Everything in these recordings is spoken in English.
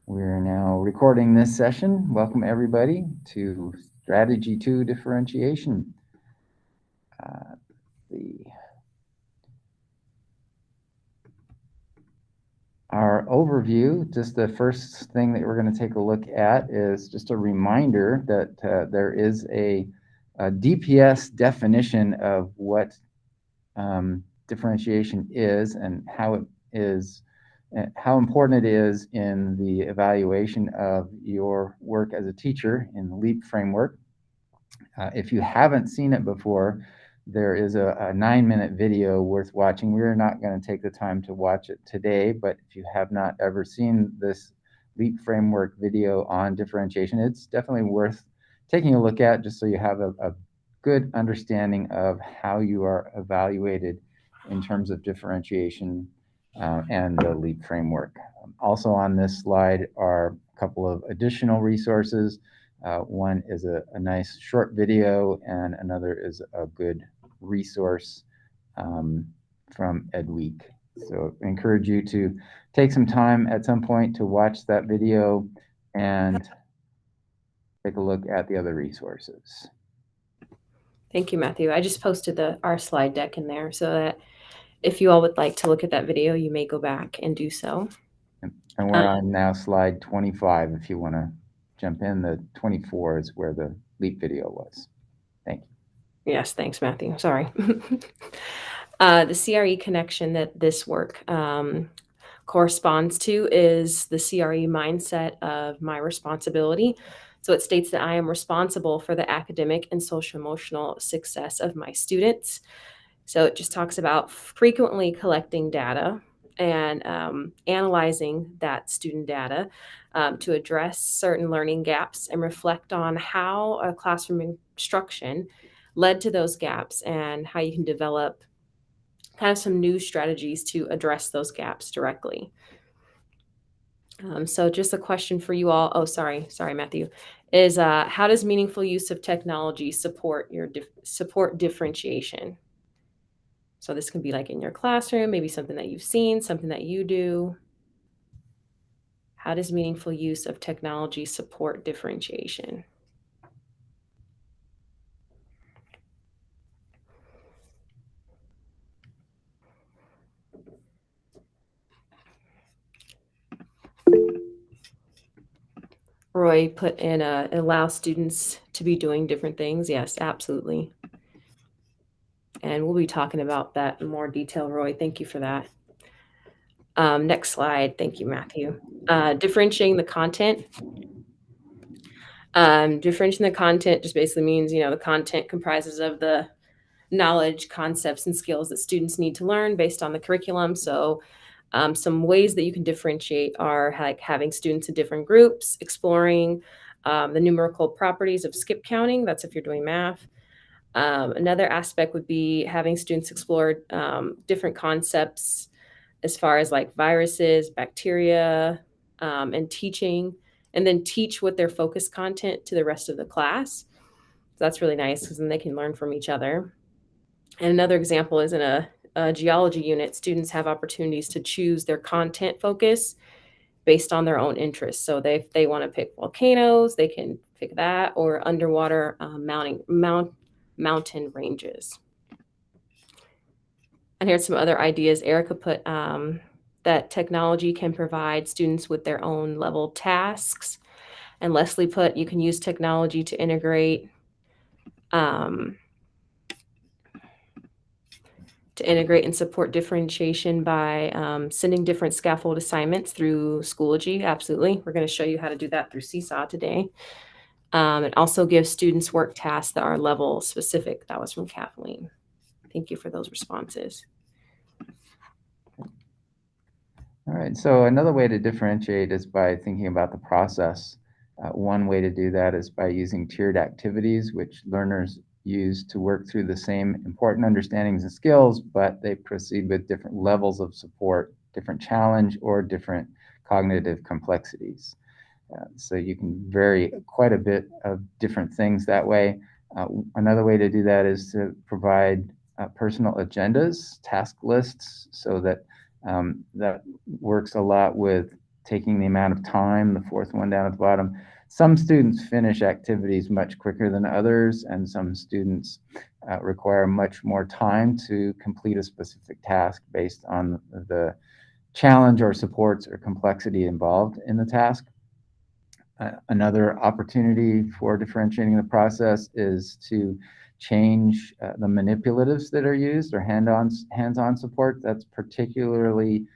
We're now recording this session. Welcome everybody to Strategy 2 Differentiation. Our overview, just the first thing that we're going to take a look at is just a reminder that there is a DPS definition of what differentiation is and how it is, how important it is in the evaluation of your work as a teacher in the LEAP framework. If you haven't seen it before, there is a 9-minute video worth watching. We're not going to take the time to watch it today, but if you have not ever seen this LEAP framework video on differentiation, it's definitely worth taking a look at just so you have a good understanding of how you are evaluated in terms of differentiation and the LEAP framework. Also on this slide are a couple of additional resources. One is a nice short video, and another is a good resource from EdWeek. So I encourage you to take some time at some point to watch that video and take a look at the other resources. Thank you, Matthew. I just posted our slide deck in there so that if you all would like to look at that video, you may go back and do so. And we're on now slide 25 if you want to jump in. The 24 is where the LEAP video was. Thank you. Yes, thanks, Matthew. Sorry. The CRE connection that this work corresponds to is the CRE mindset of my responsibility. So it states that I am responsible for the academic and social emotional success of my students. So it just talks about frequently collecting data and analyzing that student data to address certain learning gaps and reflect on how a classroom instruction led to those gaps and how you can develop kind of some new strategies to address those gaps directly. So just a question for you all. Oh, sorry, Matthew. Is how does meaningful use of technology support differentiation? So this can be like in your classroom, maybe something that you've seen, something that you do. How does meaningful use of technology support differentiation? Roy put in allow students to be doing different things. Yes, absolutely. And we'll be talking about that in more detail, Roy. Thank you for that. Next slide. Thank you, Matthew. Differentiating the content. Differentiating the content just basically means, the content comprises of the knowledge, concepts, and skills that students need to learn based on the curriculum. So some ways that you can differentiate are like having students in different groups, exploring the numerical properties of skip counting. That's if you're doing math. Another aspect would be having students explore different concepts as far as like viruses, bacteria, and teaching, and then teach with their focus content to the rest of the class. So that's really nice because then they can learn from each other. And another example is in a geology unit, students have opportunities to choose their content focus based on their own interests. So if they want to pick volcanoes, they can pick that, or underwater mountain ranges. And here's some other ideas. Erica put that technology can provide students with their own level tasks. And Leslie put, you can use technology to integrate and support differentiation by sending different scaffold assignments through Schoology. Absolutely. We're going to show you how to do that through Seesaw today. And also give students work tasks that are level specific. That was from Kathleen. Thank you for those responses. All right, so another way to differentiate is by thinking about the process. One way to do that is by using tiered activities, which learners use to work through the same important understandings and skills, but they proceed with different levels of support, different challenge, or different cognitive complexities. So you can vary quite a bit of different things that way. Another way to do that is to provide personal agendas, task lists, so that that works a lot with taking the amount of time, the fourth one down at the bottom. Some students finish activities much quicker than others, and some students require much more time to complete a specific task based on the challenge or supports or complexity involved in the task. Another opportunity for differentiating the process is to change the manipulatives that are used or hands-on support. That's particularly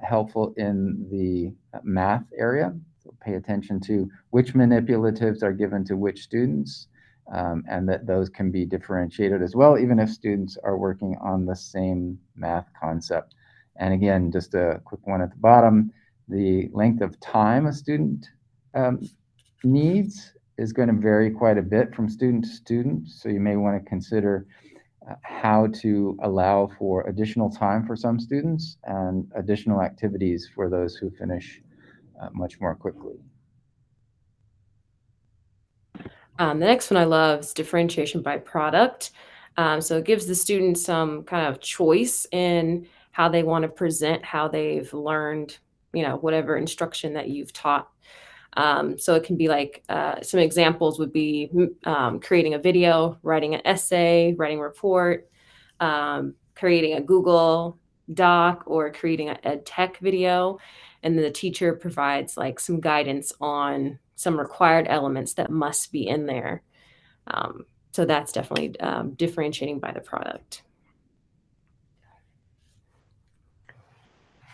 helpful in the math area. So pay attention to which manipulatives are given to which students, and that those can be differentiated as well, even if students are working on the same math concept. And again, just a quick one at the bottom, the length of time a student needs is going to vary quite a bit from student to student. So you may want to consider how to allow for additional time for some students and additional activities for those who finish much more quickly. The next one I love is differentiation by product. So it gives the student some kind of choice in how they want to present how they've learned, whatever instruction that you've taught. So it can be like some examples would be creating a video, writing an essay, writing a report, creating a Google Doc, or creating an ed tech video. And then the teacher provides like some guidance on some required elements that must be in there. So that's definitely differentiating by the product.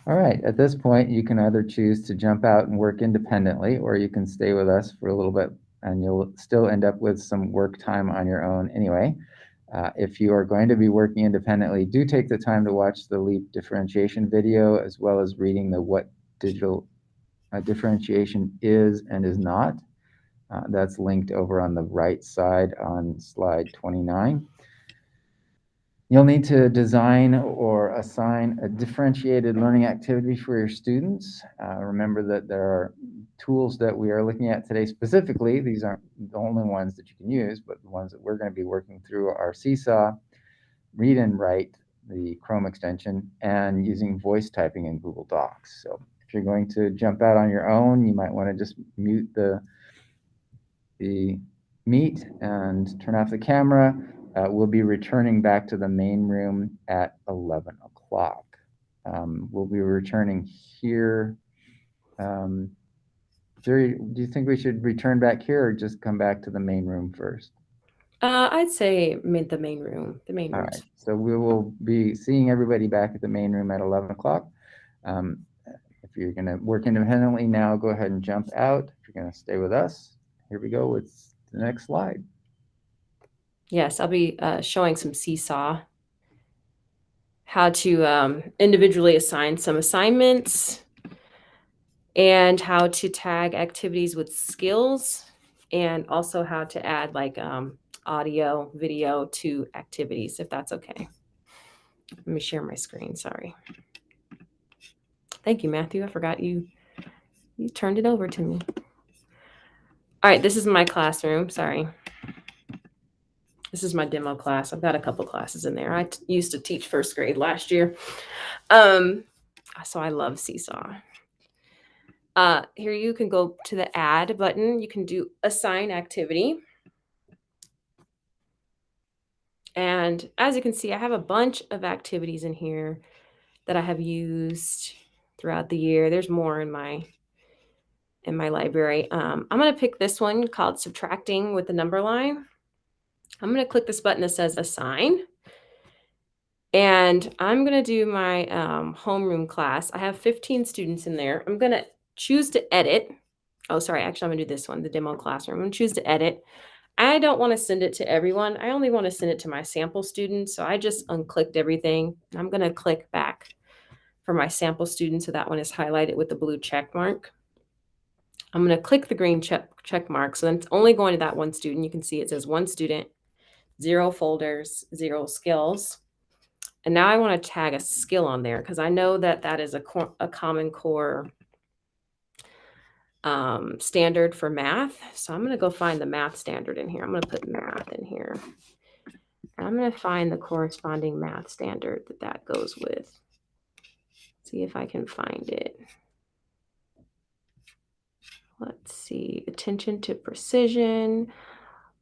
All right, at this point, you can either choose to jump out and work independently, or you can stay with us for a little bit and you'll still end up with some work time on your own anyway. If you are going to be working independently, do take the time to watch the LEAP differentiation video, as well as reading the what digital differentiation is and is not. That's linked over on the right side on slide 29. You'll need to design or assign a differentiated learning activity for your students. Remember that there are tools that we are looking at today specifically. These aren't the only ones that you can use, but the ones that we're going to be working through are Seesaw, Read and Write, the Chrome extension, and using voice typing in Google Docs. So if you're going to jump out on your own, you might want to just mute the meet and turn off the camera. We'll be returning back to the main room at 11 o'clock. We'll be returning here. Jerry, do you think we should return back here or just come back to the main room first? I'd say the main room. The main room. All right, so we will be seeing everybody back at the main room at 11 o'clock. If you're going to work independently now, go ahead and jump out. If you're going to stay with us, here we go with the next slide. Yes, I'll be showing some Seesaw, how to individually assign some assignments, and how to tag activities with skills, and also how to add like audio, video to activities, if that's okay. Let me share my screen, sorry. Thank you, Matthew. I forgot you turned it over to me. All right, this is my classroom, sorry. This is my demo class. I've got a couple classes in there. I used to teach first grade last year. So I love Seesaw. Here you can go to the add button. You can do assign activity. And as you can see, I have a bunch of activities in here that I have used throughout the year. There's more in my library. I'm going to pick this one called subtracting with the number line. I'm going to click this button that says assign. And I'm going to do my homeroom class. I have 15 students in there. I'm going to choose to edit. Oh, sorry. Actually, I'm going to do this one, the demo classroom. I'm going to choose to edit. I don't want to send it to everyone. I only want to send it to my sample students. So I just unclicked everything. I'm going to click back for my sample students. So that one is highlighted with the blue check mark. I'm going to click the green check mark. So then it's only going to that one student. You can see it says one student, 0 folders, 0 skills. And now I want to tag a skill on there because I know that that is a Common Core standard for math. So I'm going to go find the math standard in here. I'm going to put math in here. And I'm going to find the corresponding math standard that goes with. See if I can find it. see, attention to precision,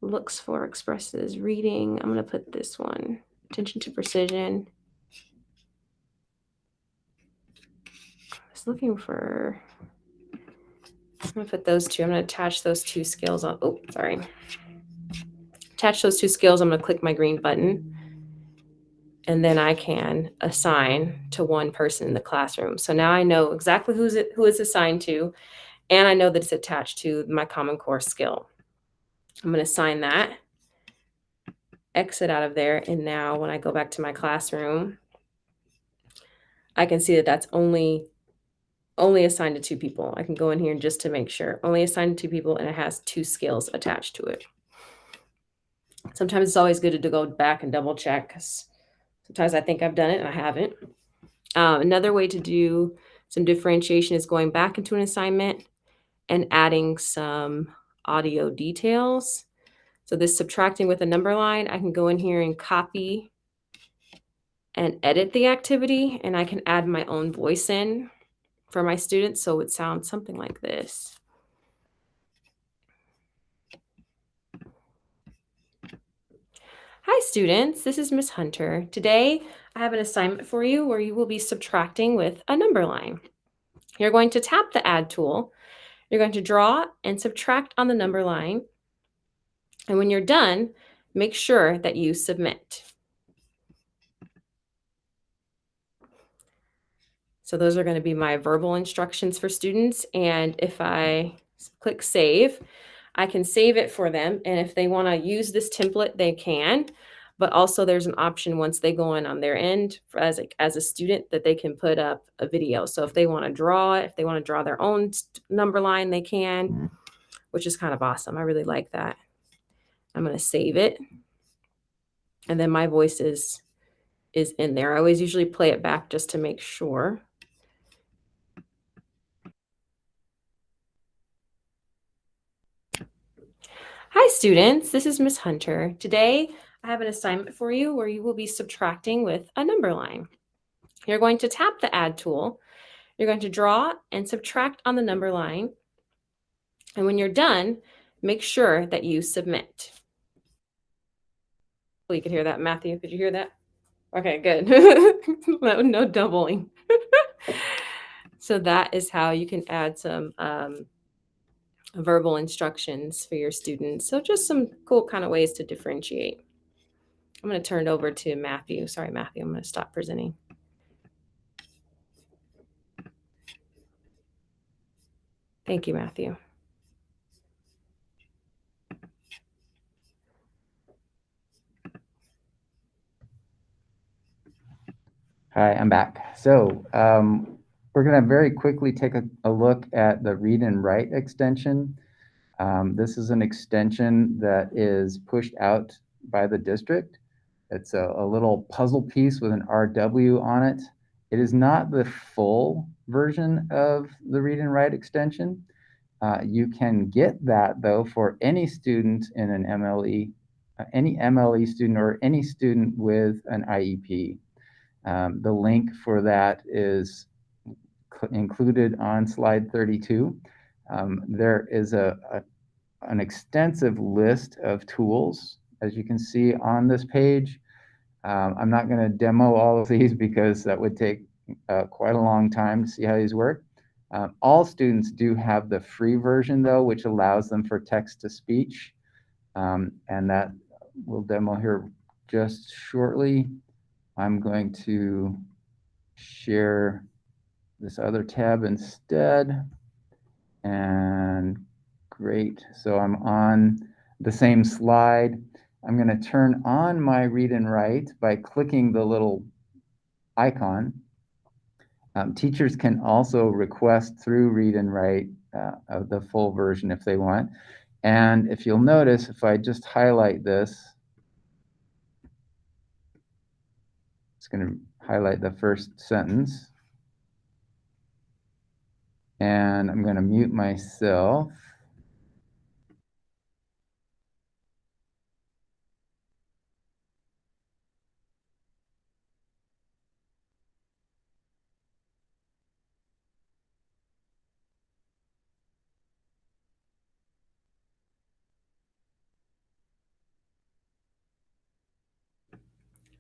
looks for, expresses, reading. I'm going to put this one, attention to precision. I was looking for, I'm going to put those two. I'm going to attach those two skills on. Oh, sorry. Attach those two skills. I'm going to click my green button. And then I can assign to one person in the classroom. So now I know exactly who it's assigned to, and I know that it's attached to my Common Core skill. I'm going to assign that, exit out of there, and now when I go back to my classroom, I can see that that's only assigned to 2 people. I can go in here just to make sure. Only assigned to 2 people, and it has 2 skills attached to it. Sometimes it's always good to go back and double check, because sometimes I think I've done it and I haven't. Another way to do some differentiation is going back into an assignment and adding some audio details. So this subtracting with a number line, I can go in here and copy and edit the activity, and I can add my own voice in for my students. So it sounds something like this. Hi students, this is Miss Hunter. Today I have an assignment for you where you will be subtracting with a number line. You're going to tap the add tool. You're going to draw and subtract on the number line. And when you're done, make sure that you submit. So those are going to be my verbal instructions for students. And if I click save, I can save it for them. And if they want to use this template, they can. But also there's an option once they go in on their end as a student that they can put up a video. So if they want to draw it, if they want to draw their own number line, they can, which is kind of awesome. I really like that. I'm going to save it. And then my voice is in there. I always usually play it back just to make sure. Hi students, this is Miss Hunter. Today I have an assignment for you where you will be subtracting with a number line. You're going to tap the add tool. You're going to draw and subtract on the number line. And when you're done, make sure that you submit. Well, you could hear that, Matthew. Could you hear that? Okay, good. No doubling. So that is how you can add some verbal instructions for your students. So just some cool kind of ways to differentiate. I'm going to turn it over to Matthew. Sorry, Matthew, I'm going to stop presenting. Thank you, Matthew. Hi, I'm back. So we're going to very quickly take a look at the read and write extension. This is an extension that is pushed out by the district. It's a little puzzle piece with an RW on it. It is not the full version of the read and write extension. You can get that though for any student in an MLE, any MLE student or any student with an IEP. The link for that is included on slide 32. There is an extensive list of tools, as you can see on this page. I'm not going to demo all of these because that would take quite a long time to see how these work. All students do have the free version though, which allows them for text-to-speech, and that we'll demo here just shortly. I'm going to share this other tab instead. And great. So I'm on the same slide. I'm going to turn on my read and write by clicking the little icon. Teachers can also request through read and write of the full version if they want. And if you'll notice, if I just highlight this, it's going to highlight the first sentence. And I'm going to mute myself.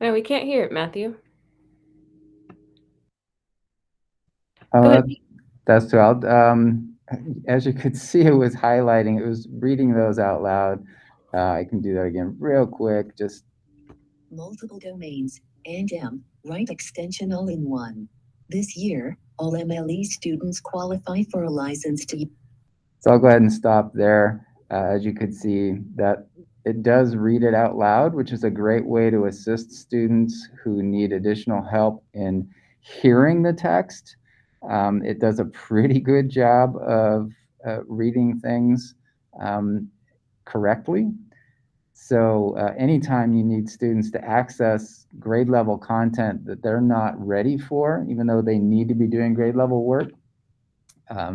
No, we can't hear it, Matthew. Go Oh, ahead. that's too loud. As you could see, it was highlighting, it was reading those out loud. I can do that again real quick. Just multiple domains, and right extension all in one. This year, all MLE students qualify for a license to. so I'll go ahead and stop there. As you could see, that it does read it out loud, which is a great way to assist students who need additional help in hearing the text. It does a pretty good job of reading things correctly. So anytime you need students to access grade level content that they're not ready for, even though they need to be doing grade level work,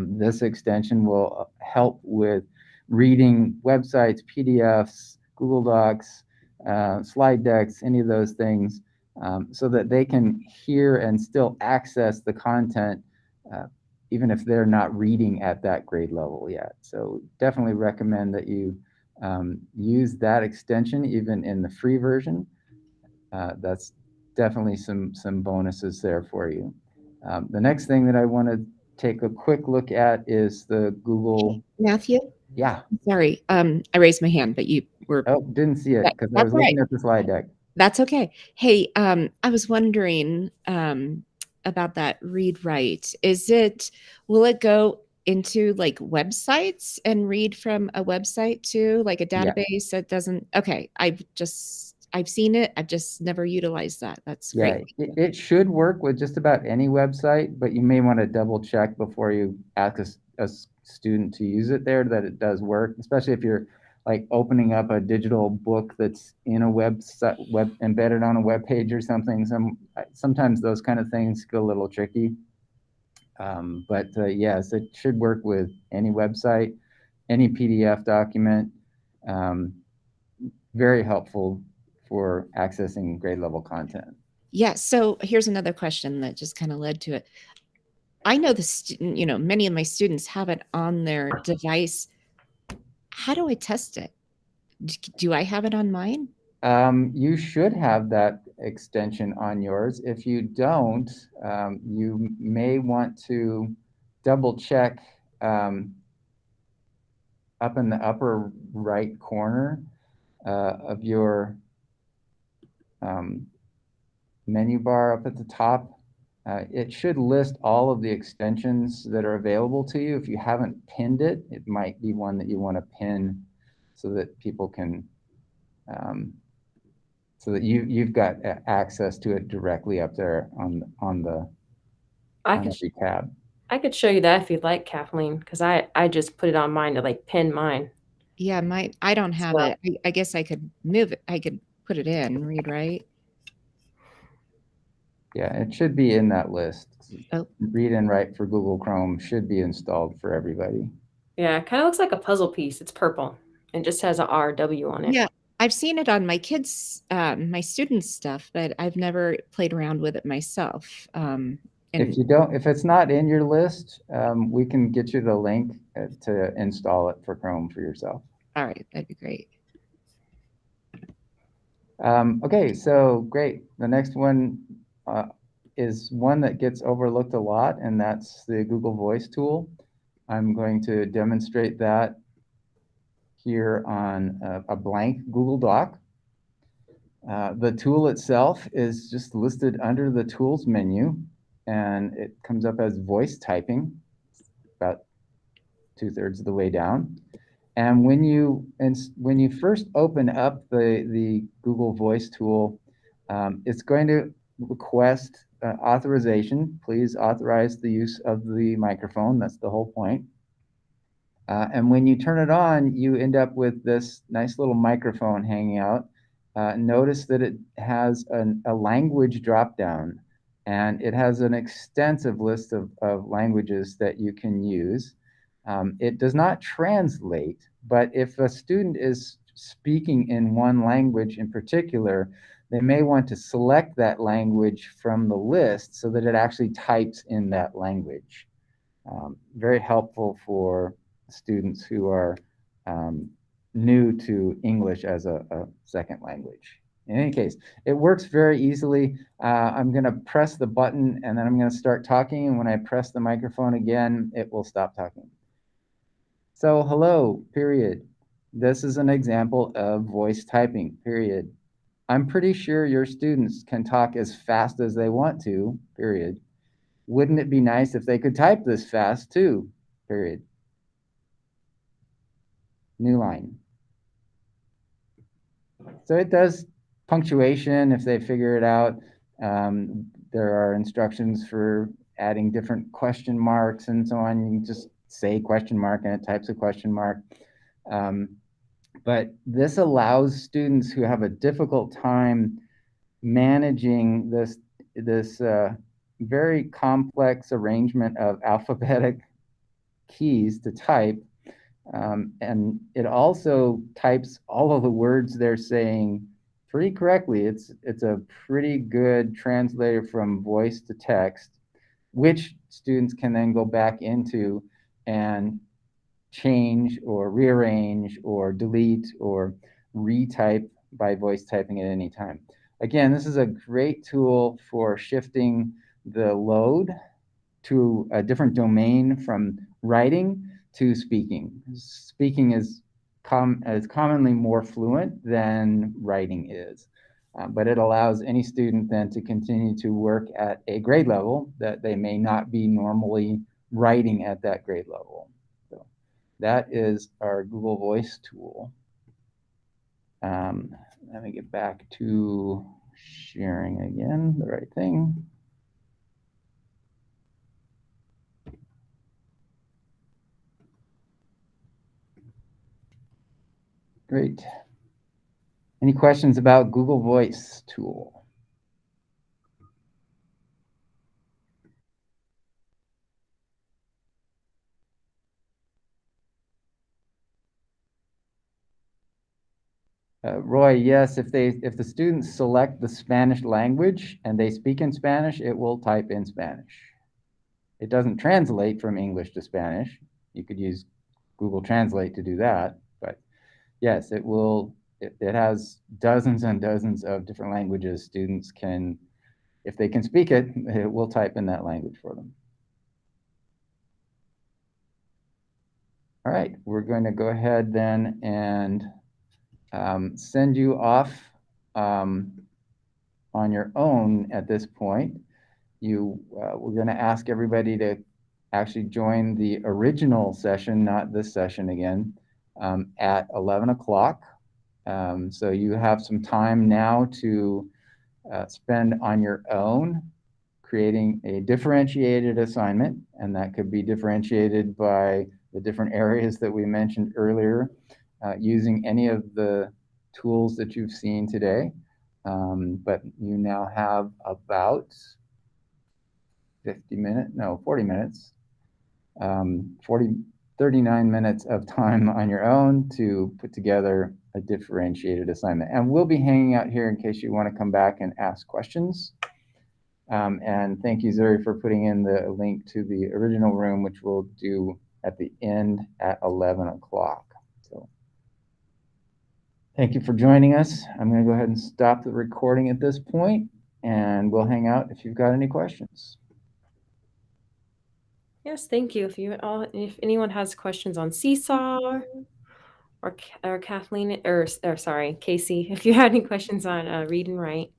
this extension will help with reading websites, PDFs, Google Docs, slide decks, any of those things, so that they can hear and still access the content, even if they're not reading at that grade level yet. So definitely recommend that you use that extension even in the free version. That's definitely some bonuses there for you. The next thing that I want to take a quick look at is the Google. Matthew, Yeah. sorry, I raised my hand, but you were. Oh, didn't see it because I That's was all right. looking at the slide deck. That's okay. Hey, I was wondering about that read write. Will it go into like websites and read from a website too, like a Yeah. database that doesn't? Okay, I've seen it. I've just never utilized that. That's Yeah, great. it should work with just about any website, but you may want to double check before you ask a student to use it there that it does work, especially if you're like opening up a digital book that's in a website, embedded on a web page or something. Sometimes those kind of things get a little tricky. But yes, it should work with any website, any PDF document. Very helpful for accessing grade level content. Yeah. So here's another question that just kind of led to it. I know many of my students have it on their device. How do I test it? Do I have it on mine? You should have that extension on yours. If you don't, you may want to double check up in the upper right corner of your menu bar up at the top. It should list all of the extensions that are available to you. If you haven't pinned it, it might be one that you want to pin so that people can so that you've got access to it directly up there on every tab. I could show you that if you'd like, Kathleen, because I just put it on mine to like pin mine. Yeah, I don't have So- it. I guess I could move it. I could put it in, read write. Yeah, it should be in that list. Oh. Read and write for Google Chrome should be installed for everybody. Yeah, it kind of looks like a puzzle piece. It's purple and just has a RW on it. Yeah, I've seen it on my kids, my students' stuff, but I've never played around with it myself. If it's not in your list, we can get you the link to install it for Chrome for yourself. All right, that'd be great. Okay, so great. The next one is one that gets overlooked a lot, and that's the Google Voice tool. I'm going to demonstrate that here on a blank Google Doc. The tool itself is just listed under the Tools menu, and it comes up as voice typing, about 2/3 of the way down. And when you first open up the Google Voice tool, it's going to request authorization. Please authorize the use of the microphone. That's the whole point. And when you turn it on, you end up with this nice little microphone hanging out. Notice that it has a language dropdown, and it has an extensive list of languages that you can use. It does not translate, but if a student is speaking in one language in particular, they may want to select that language from the list so that it actually types in that language. Very helpful for students who are new to English as a second language. in any case, it works very easily. I'm going to press the button and then I'm going to start talking. And when I press the microphone again, it will stop talking. So hello, period. This is an example of voice typing, period. I'm pretty sure your students can talk as fast as they want to, period. Wouldn't it be nice if they could type this fast too, period. New line. So it does punctuation if they figure it out. There are instructions for adding different question marks and so on. You can just say question mark and it types a question mark. But this allows students who have a difficult time managing this very complex arrangement of alphabetic keys to type. And it also types all of the words they're saying pretty correctly. It's a pretty good translator from voice to text, which students can then go back into and change or rearrange or delete or retype by voice typing at any time. Again, this is a great tool for shifting the load to a different domain from writing to speaking. Speaking is commonly more fluent than writing is, but it allows any student then to continue to work at a grade level that they may not be normally writing at that grade level. So that is our Google Voice tool. Let me get back to sharing again, the right thing. Great. Any questions about Google Voice tool? Roy, yes, if the students select the Spanish language and they speak in Spanish, it will type in Spanish. It doesn't translate from English to Spanish. You could use Google Translate to do that, but yes, it will. It has dozens and dozens of different languages. Students can, if they can speak it, it will type in that language for them. All right, we're going to go ahead then and send you off on your own at this point. We're going to ask everybody to actually join the original session, not this session again, at 11 o'clock. So you have some time now to spend on your own creating a differentiated assignment, and that could be differentiated by the different areas that we mentioned earlier, using any of the tools that you've seen today. But you now have about 40 minutes, 39 minutes of time on your own to put together a differentiated assignment. And we'll be hanging out here in case you want to come back and ask questions. And thank you, Zuri, for putting in the link to the original room, which we'll do at the end at 11 o'clock. So thank you for joining us. I'm going to go ahead and stop the recording at this point, and we'll hang out if you've got any questions. Yes, thank you. If anyone has questions on Seesaw or Kathleen, or sorry, Casey, if you had any questions on Read and Write,